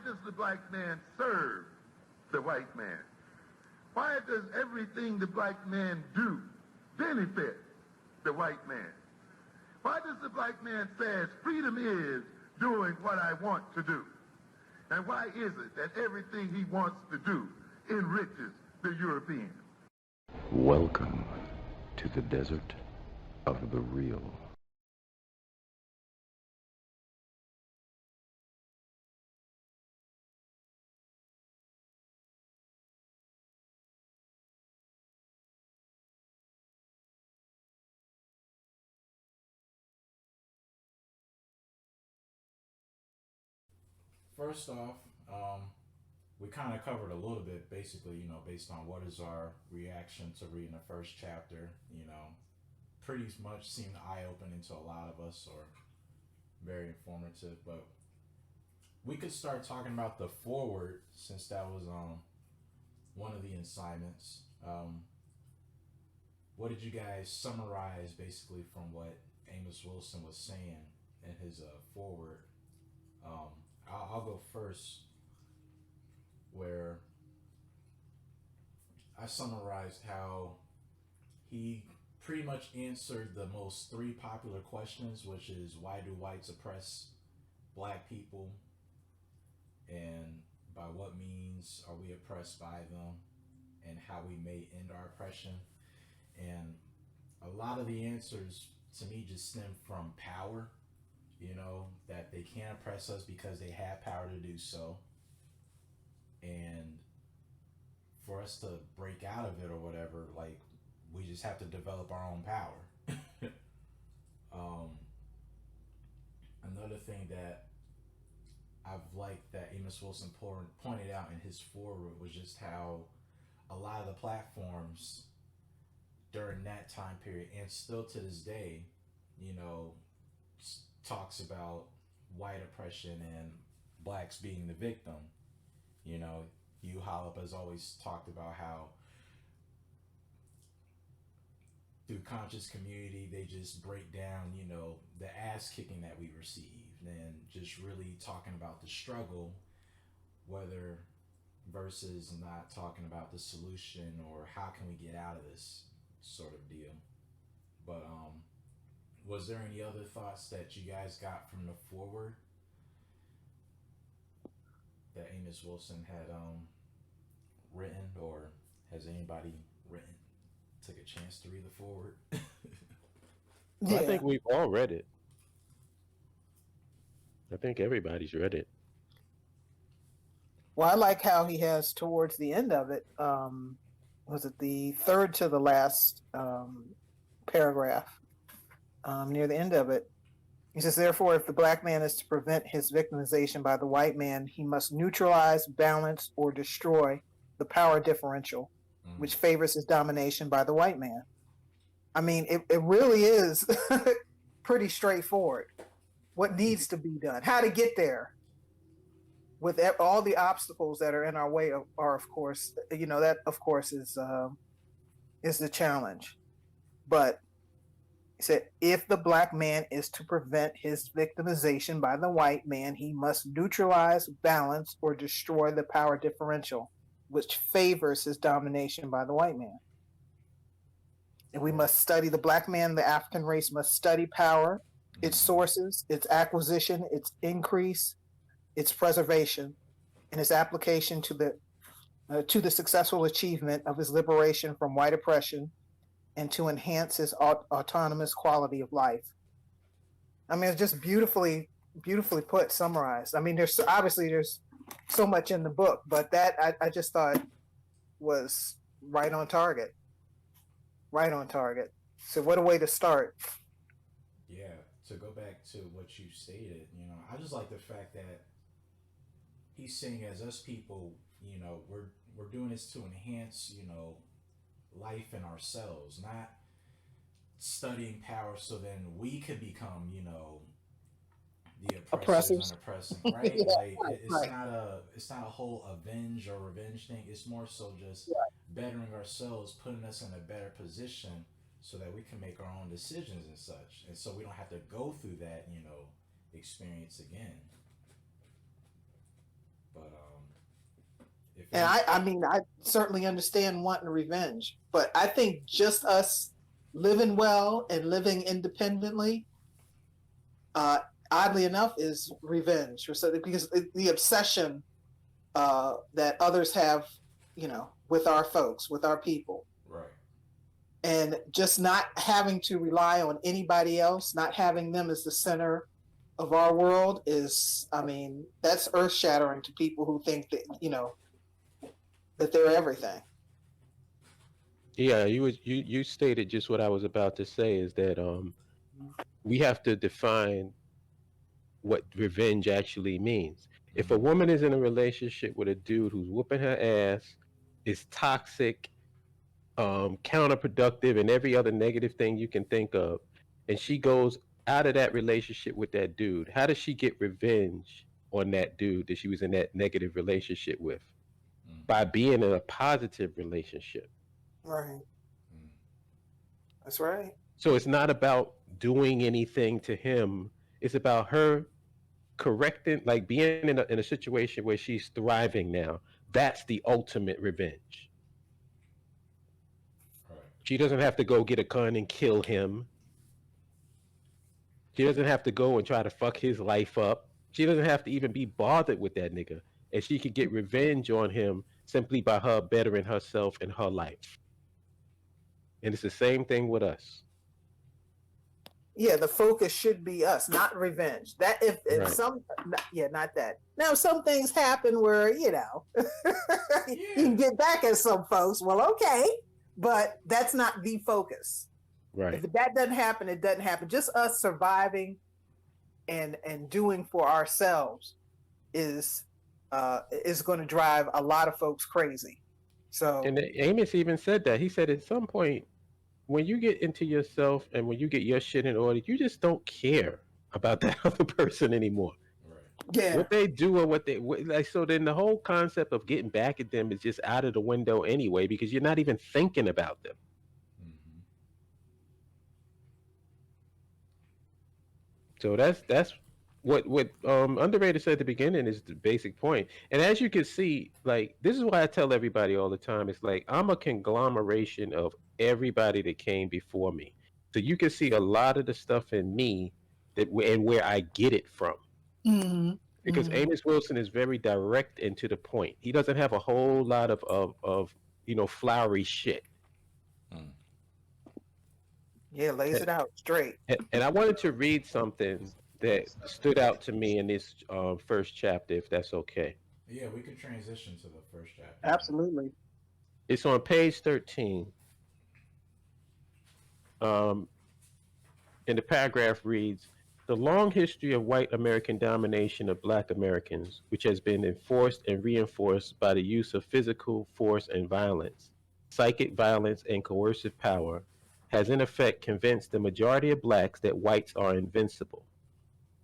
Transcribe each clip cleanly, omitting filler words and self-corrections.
does the black man serve the white man? Why does everything the black man do benefit the white man? Why does the black man say freedom is doing what I want to do? And why is it that everything he wants to do enriches the European? Welcome to the desert of the real. First off, we kind of covered a little bit, basically, based on what is our reaction to reading the first chapter. Pretty much seemed eye-opening to a lot of us, or very informative. But we could start talking about the forward, since that was one of the assignments. What did you guys summarize, basically, from what Amos Wilson was saying in his forward? Um, I'll go first, where I summarized how he pretty much answered the most three popular questions, which is why do whites oppress black people, and by what means are we oppressed by them, and how we may end our oppression. And a lot of the answers to me just stem from power, that they can't oppress us because they have power to do so. And for us to break out of it or whatever, like, we just have to develop our own power. um, Another thing that I've liked that Amos Wilson pointed out in his foreword was just how a lot of the platforms during that time period, and still to this day, talks about white oppression and blacks being the victim. Holip has always talked about how through conscious community they just break down, the ass kicking that we received, and just really talking about the struggle, whether versus not talking about the solution or how can we get out of this sort of deal. But was there any other thoughts that you guys got from the forward that Amos Wilson had written, or has anybody written took a chance to read the forward? Well, I Yeah. think we've all read it. I think everybody's read it. Well, I like how he has towards the end of it. Was it the third to the last paragraph? Near the end of it, he says, therefore, if the black man is to prevent his victimization by the white man, he must neutralize, balance, or destroy the power differential, which favors his domination by the white man. I mean, it really is pretty straightforward. What needs to be done, how to get there, with all the obstacles that are in our way are, of course, that of course is the challenge. But he said, if the black man is to prevent his victimization by the white man, he must neutralize, balance, or destroy the power differential, which favors his domination by the white man. And we must study the black man, the African race must study power, its sources, its acquisition, its increase, its preservation, and its application to the successful achievement of his liberation from white oppression, and to enhance his autonomous quality of life. I mean, it's just beautifully put, summarized. I mean, there's so much in the book, but that I just thought was right on target. Right on target. So what a way to start. Yeah, to go back to what you stated, I just like the fact that he's saying, as us people, we're doing this to enhance, life in ourselves, not studying power so then we could become, the oppressors Oppressors. and oppressing, right? Yeah, Like it's right. not a whole avenge or revenge thing. It's more so just bettering ourselves, putting us in a better position so that we can make our own decisions and such, and so we don't have to go through that, experience again. And I mean, I certainly understand wanting revenge, but I think just us living well and living independently, oddly enough, is revenge for something, because the obsession that others have, with our folks, with our people, Right. and just not having to rely on anybody else, not having them as the center of our world is, I mean, that's earth shattering to people who think that, that they're everything. Yeah, you stated just what I was about to say, is that we have to define what revenge actually means. If a woman is in a relationship with a dude who's whooping her ass, is toxic, counterproductive, and every other negative thing you can think of, and she goes out of that relationship with that dude, how does she get revenge on that dude that she was in that negative relationship with? By being in a positive relationship. Right. That's right. So it's not about doing anything to him. It's about her correcting, like being in a situation where she's thriving now. That's the ultimate revenge. Right. She doesn't have to go get a gun and kill him. She doesn't have to go and try to fuck his life up. She doesn't have to even be bothered with that nigga. And she could get revenge on him simply by her bettering herself and her life. And it's the same thing with us. Yeah, the focus should be us, not revenge. That if Right. not that. Now some things happen where you can get back at some folks. Well, okay, but that's not the focus. Right. If that doesn't happen, it doesn't happen. Just us surviving and doing for ourselves is going to drive a lot of folks crazy. So, and Amos even said that. He said at some point, when you get into yourself and when you get your shit in order, you just don't care about that other person anymore. Right. yeah, What they do or what they like. So then the whole concept of getting back at them is just out of the window anyway, because you're not even thinking about them. So that's what Underrated said at the beginning is the basic point. And as you can see, like, this is why I tell everybody all the time, it's like I'm a conglomeration of everybody that came before me. So you can see a lot of the stuff in me and where I get it from. Because Amos Wilson is very direct and to the point. He doesn't have a whole lot of flowery shit. yeah, lays it out straight. And I wanted to read something that stood out to me in this first chapter, if that's okay. Yeah, we could transition to the first chapter. Absolutely. It's on page 13. And the paragraph reads, "The long history of white American domination of black Americans, which has been enforced and reinforced by the use of physical force and violence, psychic violence and coercive power, has in effect convinced the majority of blacks that whites are invincible.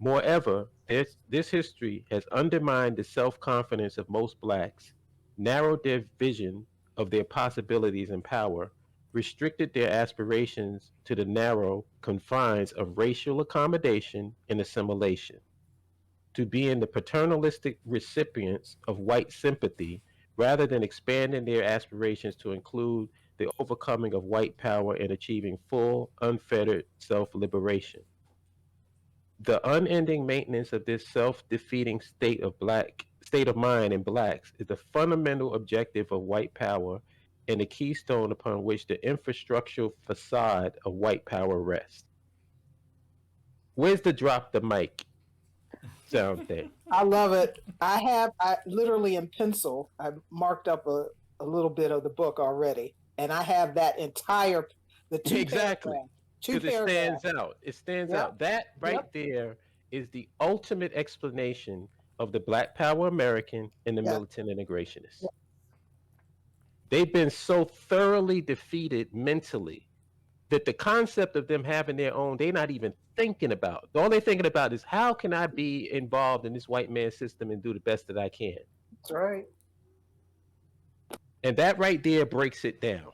Moreover, this history has undermined the self-confidence of most blacks, narrowed their vision of their possibilities and power, restricted their aspirations to the narrow confines of racial accommodation and assimilation, to being the paternalistic recipients of white sympathy rather than expanding their aspirations to include the overcoming of white power and achieving full, unfettered self-liberation. The unending maintenance of this self-defeating state of mind in blacks is the fundamental objective of white power and the keystone upon which the infrastructural facade of white power rests." Where's the drop the mic sound thing? I love it. I literally in pencil, I marked up a little bit of the book already, and I have that entire the two Exactly. paragraphs. Two Because it paragraphs. stands out. It stands Yep. out. That right there is the ultimate explanation of the Black Power American and the militant integrationists. Yep. They've been so thoroughly defeated mentally that the concept of them having their own, they're not even thinking about. All they're thinking about is, how can I be involved in this white man system and do the best that I can? That's right. And that right there breaks it down.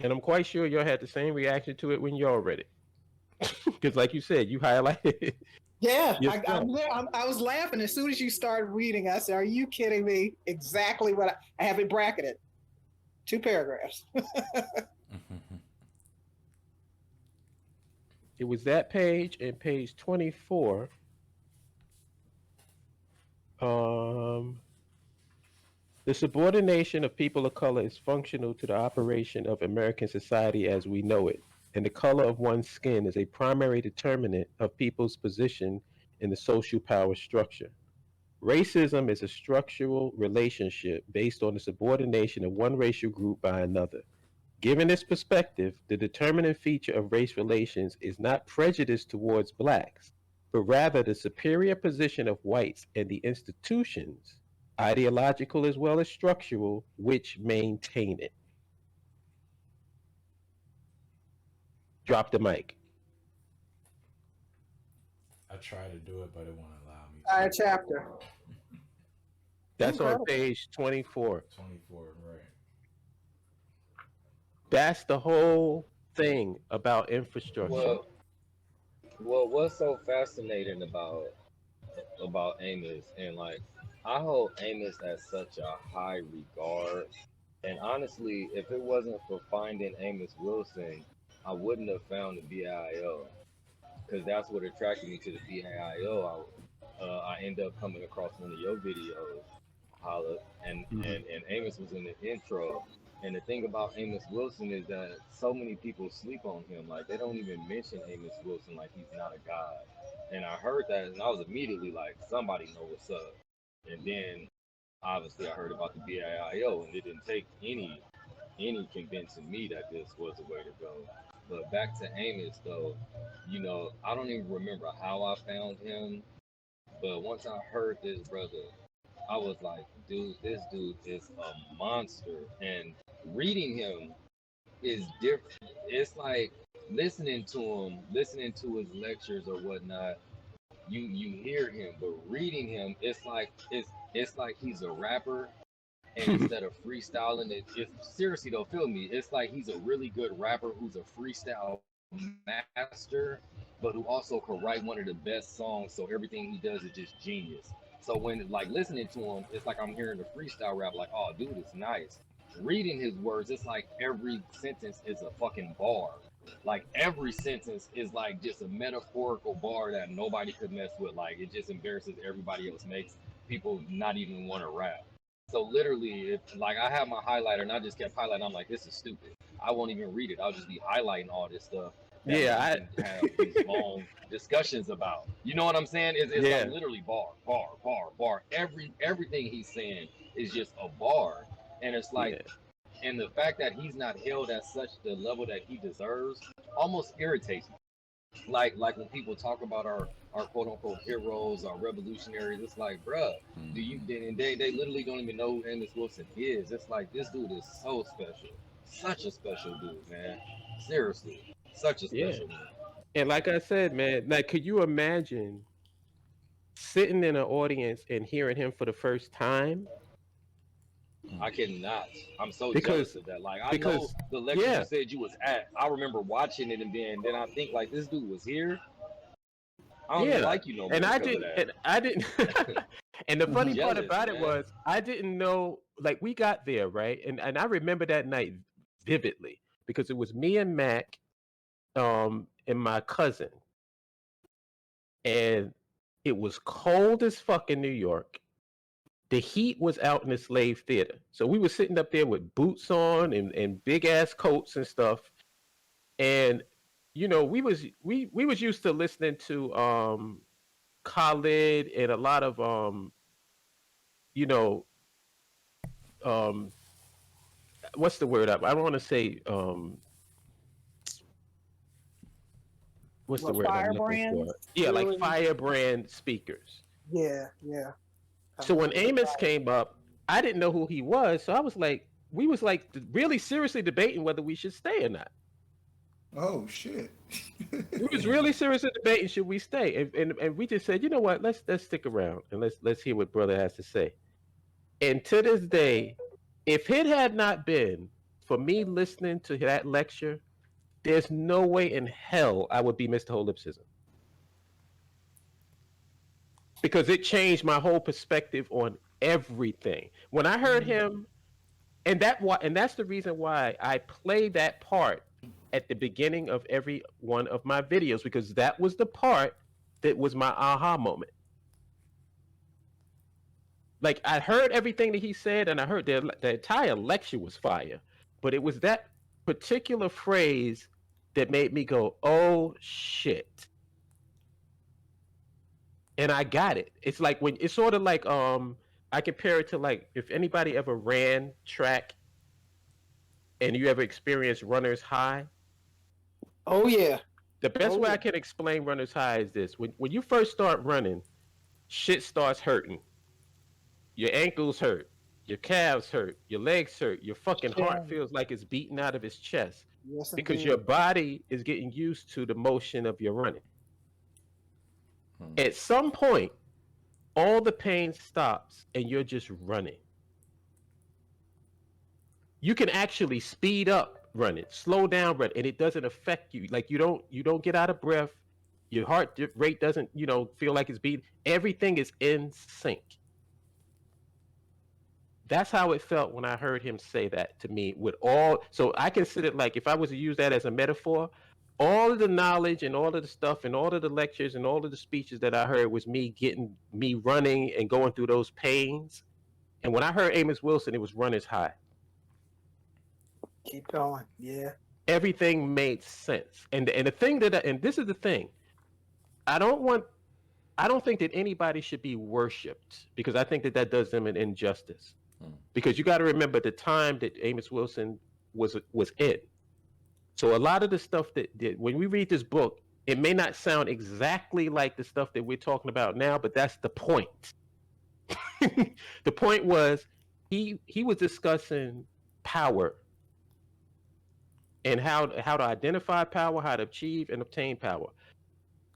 And I'm quite sure y'all had the same reaction to it when y'all read it. Because like you said, you highlighted Yeah, Yes, sir. I was laughing as soon as you started reading. I said, "Are you kidding me?" Exactly what I have it bracketed. 2 paragraphs. It was that page and page 24. Um, the subordination of people of color is functional to the operation of American society as we know it, and the color of one's skin is a primary determinant of people's position in the social power structure. Racism is a structural relationship based on the subordination of one racial group by another. Given this perspective, the determining feature of race relations is not prejudice towards blacks, but rather the superior position of whites and the institutions, ideological as well as structural, which maintain it. Drop the mic. I tried to do it, but it won't allow me Entire to. chapter. That's on Incredible. page 24. 24, right? That's the whole thing about infrastructure. Well, well, what's so fascinating about Amos, and like I hold Amos at such a high regard. And honestly, if it wasn't for finding Amos Wilson, I wouldn't have found the BIO, because that's what attracted me to the BIO. I ended up coming across one of your videos, Holip, Mhm. and Amos was in the intro. And the thing about Amos Wilson is that so many people sleep on him. Like they don't even mention Amos Wilson like he's not a god. And I heard that, and I was immediately like, somebody know what's up. And then obviously I heard about the BIO, and it didn't take any convincing me that this was the way to go. But back to Amos though, I don't even remember how I found him, but once I heard this brother, I was like, dude, this dude is a monster. And reading him is different. It's like listening to him, listening to his lectures or whatnot. You hear him, but reading him, it's like he's a rapper, and instead of freestyling it's seriously though, feel me, it's like he's a really good rapper who's a freestyle master, but who also could write one of the best songs, so everything he does is just genius. So when like listening to him, it's like I'm hearing the freestyle rap, like, oh dude, it's nice. Reading his words, it's like every sentence is a fucking bar. Like every sentence is like just a metaphorical bar that nobody could mess with. Like it just embarrasses everybody else, makes people not even want to rap. So literally, if like I have my highlighter and I just kept highlighting, I'm like, this is stupid. I won't even read it. I'll just be highlighting all this stuff that way Yeah, we can have these long discussions about. You know what I'm saying? It's like yeah, literally bar, bar, bar, bar. Everything he's saying is just a bar, and it's like, yeah. and the fact that he's not held at such the level that he deserves almost irritates me. Like when people talk about our quote unquote heroes, our revolutionaries, it's like, bruh, do you Mm-hmm. and they literally don't even know who Amos Wilson is. It's like this dude is so special. Such a special dude, man. Seriously. Such a Yeah. special man. And like I said, man, like could you imagine sitting in an audience and hearing him for the first time? I cannot. I'm so jealous Because of that. Like I know because the lecture you yeah, said you was at. I remember watching it, and then I think like this dude was here. I don't even yeah. like you no more because of And I didn't and the that. funny part Jealous, about it man. was I didn't know, like we got there, right? And I remember that night vividly because it was me and Mac and my cousin, and it was cold as fuck in New York. The heat was out in the slave theater. So we were sitting up there with boots on and big ass coats and stuff. And we was used to listening to Khalid and a lot of you know um what's the word up? I don't want to say what's the What, word I'm looking firebrand? for? Yeah, like Really? firebrand speakers. Yeah, yeah. So when Really Amos fire. came up, I didn't know who he was, so I was like, we was like really seriously debating whether we should stay or not. Oh shit. We was really seriously debating should we stay, and we just said, you know what, let's stick around and let's hear what brother has to say. And to this day, if it had not been for me listening to that lecture, there's no way in hell I would be Mr. Holipsism. because it changed my whole perspective on everything. When I heard him, and that's the reason why I play that part at the beginning of every one of my videos, because that was the part that was my aha moment. Like, I heard everything that he said, and I heard the entire lecture was fire, but it was that particular phrase that made me go, oh shit. And I got it. It's like when it's sort of like I compare it to, like, if anybody ever ran track and you ever experienced runner's high. Oh yeah. The best way I can explain runner's high is this: when you first start running, shit starts hurting. Your ankles hurt, your calves hurt, your legs hurt, your fucking heart feels like it's beating out of its chest. Yes, because your body is getting used to the motion of your running. At some point, all the pain stops and you're just running. You can actually speed up running, slow down running, and it doesn't affect you. Like, you don't get out of breath. Your heart rate doesn't, feel like it's beating. Everything is in sync. That's how it felt when I heard him say that to me. So I consider it, like, if I was to use that as a metaphor, all of the knowledge and all of the stuff and all of the lectures and all of the speeches that I heard was me running and going through those pains. And when I heard Amos Wilson, it was runner's high. Keep going. Yeah. Everything made sense. And the thing and this is the thing, I don't think that anybody should be worshipped, because I think that does them an injustice. Because you got to remember the time that Amos Wilson was in. So a lot of the stuff that when we read this book, it may not sound exactly like the stuff that we're talking about now, but that's the point. The point was he was discussing power and how to identify power, how to achieve and obtain power.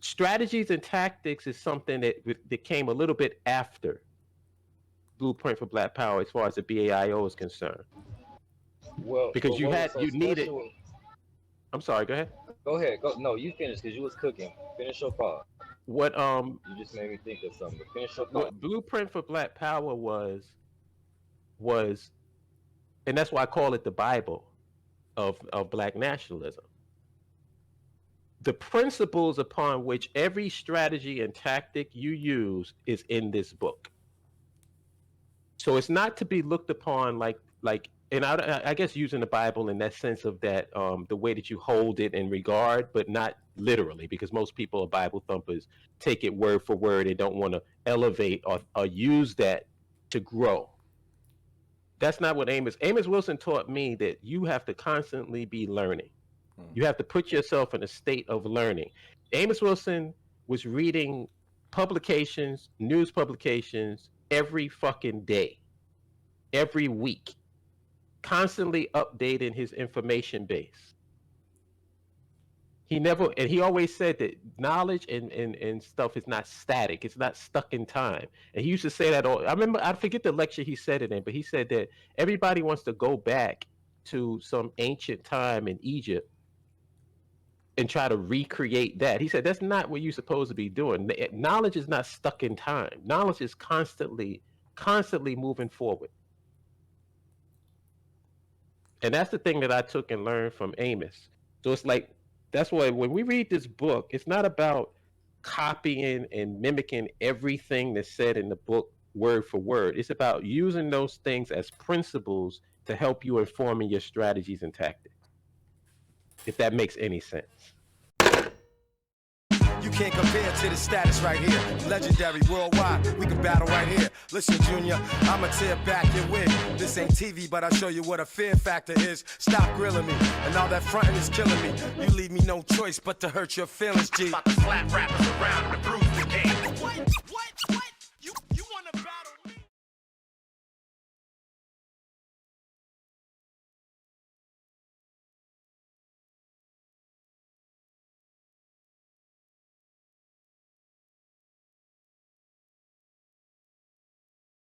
Strategies and tactics is something that came a little bit after Blueprint for Black Power, as far as the BAIO is concerned. Well, because you needed. I'm sorry. Go ahead. Go ahead. No, you finish, because you was cooking. Finish your part. What You just made me think of something. Finish your part. What Blueprint for Black Power was, and that's why I call it the Bible of Black nationalism. The principles upon which every strategy and tactic you use is in this book. So it's not to be looked upon like, and I guess using the Bible in that sense of that, the way that you hold it in regard, but not literally, because most people are Bible thumpers, take it word for word and don't want to elevate or use that to grow. That's not what Amos Wilson taught me, that you have to constantly be learning. You have to put yourself in a state of learning. Amos Wilson was reading publications, news publications, every fucking day, every week, constantly updating his information base. He always said that knowledge and stuff is not static. It's not stuck in time. And he used to say that I forget the lecture he said it in, but he said that everybody wants to go back to some ancient time in Egypt and try to recreate that. He said, that's not what you're supposed to be doing. Knowledge is not stuck in time. Knowledge is constantly moving forward. And that's the thing that I took and learned from Amos. So it's like, that's why when we read this book, it's not about copying and mimicking everything that's said in the book word for word. It's about using those things as principles to help you informing your strategies and tactics, if that makes any sense. You can't compare to the status right here. Legendary worldwide, we can battle right here. Listen, Junior, I'ma tear back your wig. This ain't TV, but I'll show you what a fear factor is. Stop grilling me, and all that fronting is killing me. You leave me no choice but to hurt your feelings, G. About to slap rappers around the bruise.